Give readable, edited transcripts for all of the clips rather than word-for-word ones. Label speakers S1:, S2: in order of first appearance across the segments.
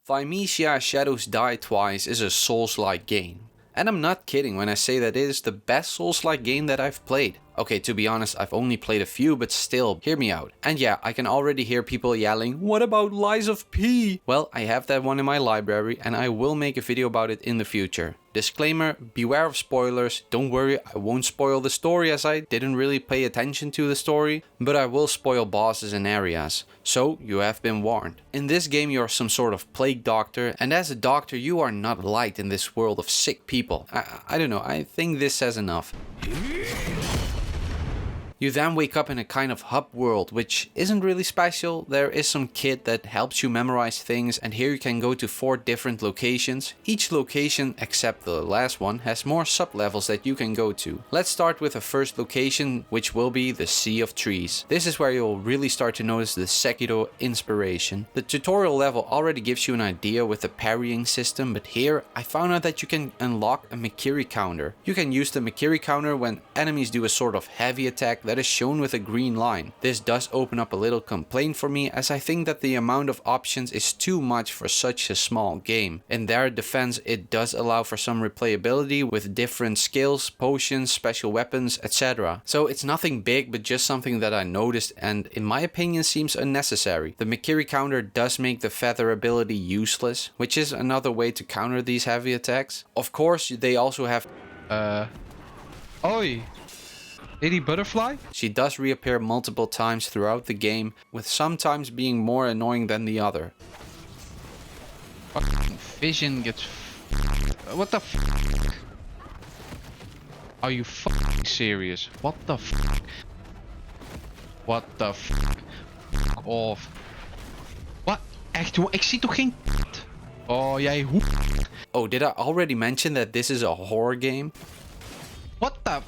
S1: Thymesia Shadows Die Twice is a Souls-like game. And I'm not kidding when I say that it is the best Souls-like game that I've played. Okay, to be honest, I've only played a few, but still, hear me out. And yeah, I can already hear people yelling, "What about Lies of P?" Well, I have that one in my library and I will make a video about it in the future. Disclaimer, beware of spoilers. Don't worry, I won't spoil the story as I didn't really pay attention to the story, but I will spoil bosses and areas. So, you have been warned. In this game you are some sort of plague doctor, and as a doctor you are not liked in this world of sick people. I don't know, I think this says enough. You then wake up in a kind of hub world, which isn't really special. There is some kit that helps you memorize things, and here you can go to 4 different locations. Each location, except the last one, has more sub-levels that you can go to. Let's start with the first location, which will be the Sea of Trees. This is where you'll really start to notice the Sekiro inspiration. The tutorial level already gives you an idea with the parrying system, but here I found out that you can unlock a Mikiri counter. You can use the Mikiri counter when enemies do a sort of heavy attack that is shown with a green line. This does open up a little complaint for me, as I think that the amount of options is too much for such a small game. In their defense, it does allow for some replayability with different skills, potions, special weapons, etc. So it's nothing big, but just something that I noticed and in my opinion seems unnecessary. The Mikiri counter does make the feather ability useless, which is another way to counter these heavy attacks. Of course, they also have
S2: Oi! Lady Butterfly?
S1: She does reappear multiple times throughout the game, with sometimes being more annoying than the other.
S2: Fucking vision gets what the f? Are you fucking serious? What the f? What the f? Fuck off. Wat? Echt hoor, ik zie toch geen Oh, jij hoe?
S1: Oh, did I already mention that this is a horror game?
S2: What the f?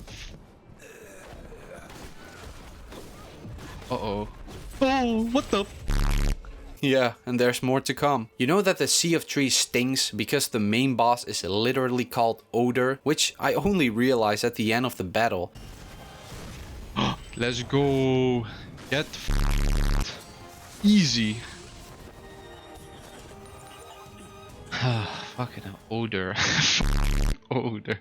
S2: Uh-oh. Oh, what the f?
S1: Yeah, and there's more to come. You know that the Sea of Trees stinks because the main boss is literally called Odor, which I only realized at the end of the battle.
S2: Let's go. Get f***ed. Easy. Fucking hell. Odor. Odor.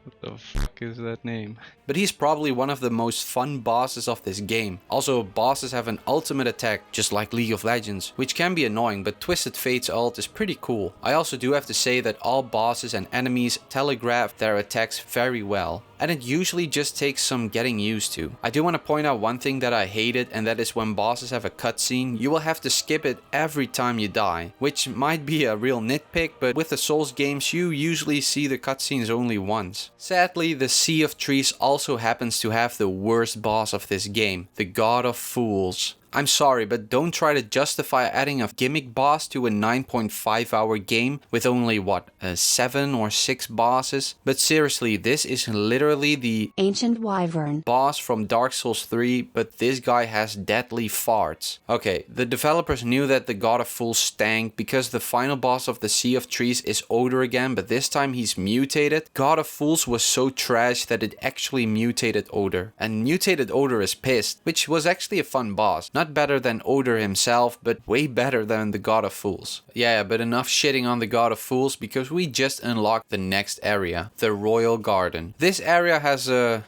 S2: What the fuck is that name?
S1: But he's probably one of the most fun bosses of this game. Also, bosses have an ultimate attack, just like League of Legends, which can be annoying, but Twisted Fate's ult is pretty cool. I also do have to say that all bosses and enemies telegraph their attacks very well, and it usually just takes some getting used to. I do want to point out one thing that I hated, and that is when bosses have a cutscene, you will have to skip it every time you die, which might be a real nitpick, but with the Souls games you usually see the cutscenes only once. Sadly, the Sea of Trees also happens to have the worst boss of this game, the God of Fools. I'm sorry, but don't try to justify adding a gimmick boss to a 9.5 hour game with only, 7 or 6 bosses? But seriously, this is literally the
S3: Ancient Wyvern
S1: boss from Dark Souls 3, but this guy has deadly farts. Okay, the developers knew that the God of Fools stank because the final boss of the Sea of Trees is Odor again, but this time he's mutated. God of Fools was so trash that it actually mutated Odor. And mutated Odor is pissed, which was actually a fun boss. Not better than Odor himself, but way better than the God of Fools. Yeah, but enough shitting on the God of Fools because we just unlocked the next area, the Royal Garden. This area has a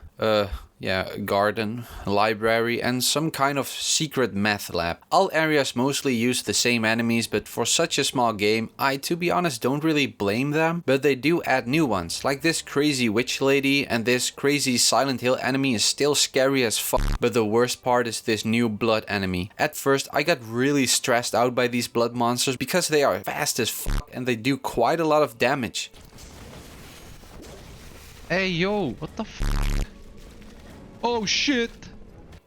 S1: garden, library, and some kind of secret meth lab. All areas mostly use the same enemies, but for such a small game, I, to be honest, don't really blame them. But they do add new ones, like this crazy witch lady, and this crazy Silent Hill enemy is still scary as fuck. But the worst part is this new blood enemy. At first, I got really stressed out by these blood monsters because they are fast as fuck and they do quite a lot of damage.
S2: Hey yo, what the f? Oh shit!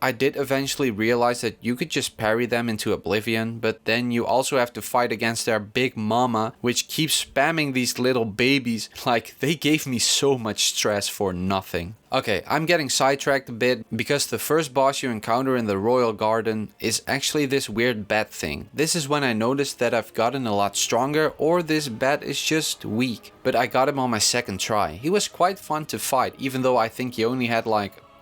S1: I did eventually realize that you could just parry them into oblivion, but then you also have to fight against their big mama, which keeps spamming these little babies. Like, they gave me so much stress for nothing. Okay, I'm getting sidetracked a bit, because the first boss you encounter in the Royal Garden is actually this weird bat thing. This is when I noticed that I've gotten a lot stronger, or this bat is just weak. But I got him on my second try. He was quite fun to fight, even though I think he only had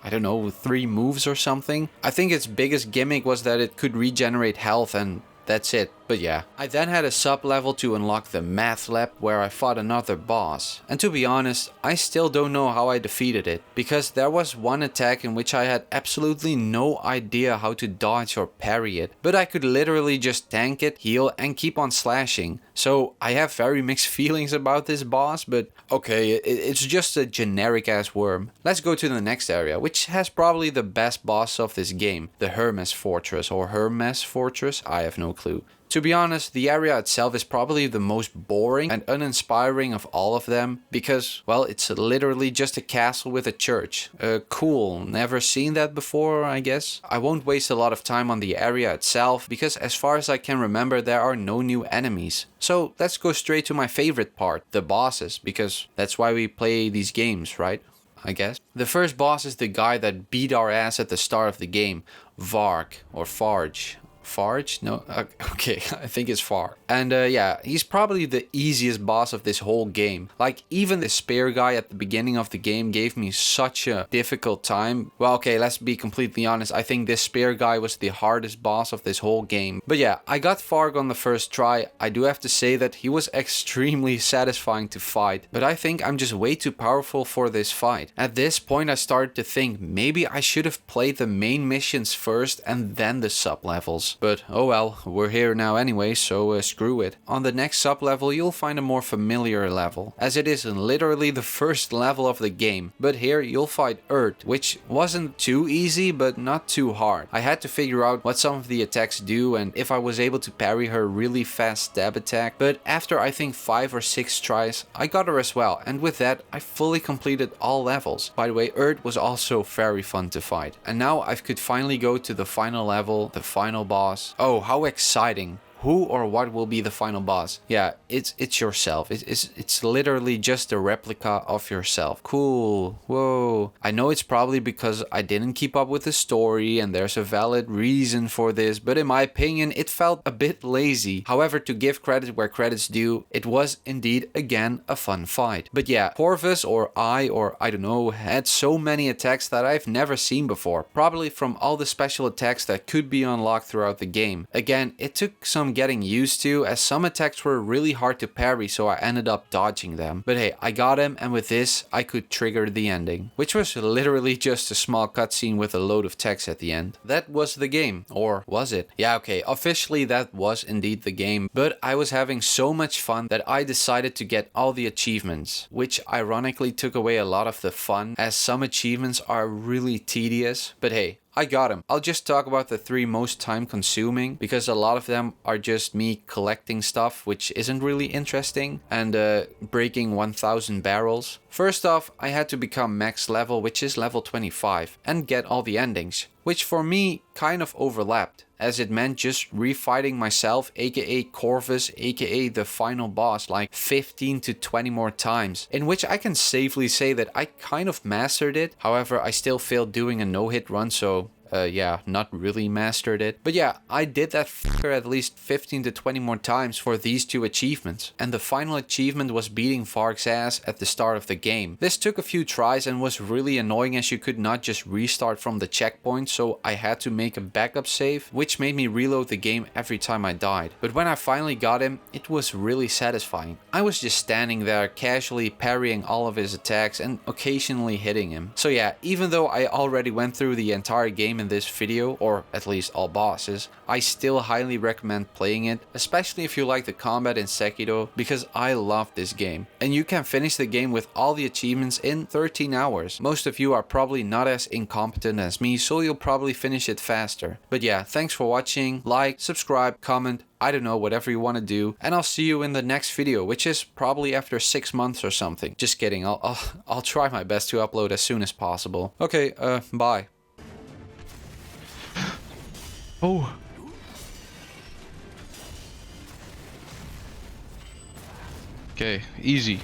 S1: I don't know, 3 moves or something. I think its biggest gimmick was that it could regenerate health and that's it. But yeah, I then had a sub level to unlock the math lab where I fought another boss. And to be honest, I still don't know how I defeated it, because there was one attack in which I had absolutely no idea how to dodge or parry it, but I could literally just tank it, heal and keep on slashing. So I have very mixed feelings about this boss, but okay, it's just a generic ass worm. Let's go to the next area, which has probably the best boss of this game, the Hermes Fortress or Hermes Fortress, I have no clue. To be honest, the area itself is probably the most boring and uninspiring of all of them because, well, it's literally just a castle with a church. Cool, never seen that before, I guess. I won't waste a lot of time on the area itself because as far as I can remember there are no new enemies. So let's go straight to my favorite part, the bosses, because that's why we play these games, right? I guess. The first boss is the guy that beat our ass at the start of the game, Varg or Farge. Farge? No? Okay, I think it's Far. And yeah, he's probably the easiest boss of this whole game. Like, even the spear guy at the beginning of the game gave me such a difficult time. Well, okay, let's be completely honest. I think this spear guy was the hardest boss of this whole game. But yeah, I got Farg on the first try. I do have to say that he was extremely satisfying to fight. But I think I'm just way too powerful for this fight. At this point, I started to think maybe I should have played the main missions first and then the sub-levels. But oh well, we're here now anyway, so screw it. On the next sub-level you'll find a more familiar level, as it is literally the first level of the game. But here you'll fight Earth, which wasn't too easy but not too hard. I had to figure out what some of the attacks do and if I was able to parry her really fast stab attack. But after I think 5 or 6 tries, I got her as well, and with that I fully completed all levels. By the way, Earth was also very fun to fight. And now I could finally go to the final level, the final boss. Oh, how exciting. Who or what will be the final boss? Yeah, it's yourself. It's literally just a replica of yourself. Cool. Whoa. I know it's probably because I didn't keep up with the story and there's a valid reason for this, but in my opinion it felt a bit lazy. However, to give credit where credit's due, it was indeed again a fun fight. But yeah, Corvus or I don't know, had so many attacks that I've never seen before. Probably from all the special attacks that could be unlocked throughout the game. Again, it took some getting used to, as some attacks were really hard to parry, so I ended up dodging them. But hey, I got him, and with this I could trigger the ending, which was literally just a small cutscene with a load of text at the end. That was the game, or was it? Yeah, okay, officially that was indeed the game, but I was having so much fun that I decided to get all the achievements, which ironically took away a lot of the fun, as some achievements are really tedious. But hey, I got him. I'll just talk about the 3 most time consuming, because a lot of them are just me collecting stuff, which isn't really interesting, and breaking 1000 barrels. First off, I had to become max level, which is level 25, and get all the endings, which for me kind of overlapped, as it meant just refighting myself, aka Corvus, aka the final boss, like 15 to 20 more times, in which I can safely say that I kind of mastered it. However, I still failed doing a no-hit run, so yeah, not really mastered it. But yeah, I did that fucker at least 15 to 20 more times for these 2 achievements. And the final achievement was beating Varg's ass at the start of the game. This took a few tries and was really annoying, as you could not just restart from the checkpoint, so I had to make a backup save, which made me reload the game every time I died. But when I finally got him, it was really satisfying. I was just standing there casually parrying all of his attacks and occasionally hitting him. So yeah, even though I already went through the entire game in this video, or at least all bosses, I still highly recommend playing it, especially if you like the combat in Sekiro, because I love this game. And you can finish the game with all the achievements in 13 hours. Most of you are probably not as incompetent as me, so you'll probably finish it faster. But yeah, thanks for watching, like, subscribe, comment, I don't know, whatever you want to do, and I'll see you in the next video, which is probably after 6 months or something. Just kidding, I'll try my best to upload as soon as possible. Okay, bye.
S2: Oh. Okay, easy.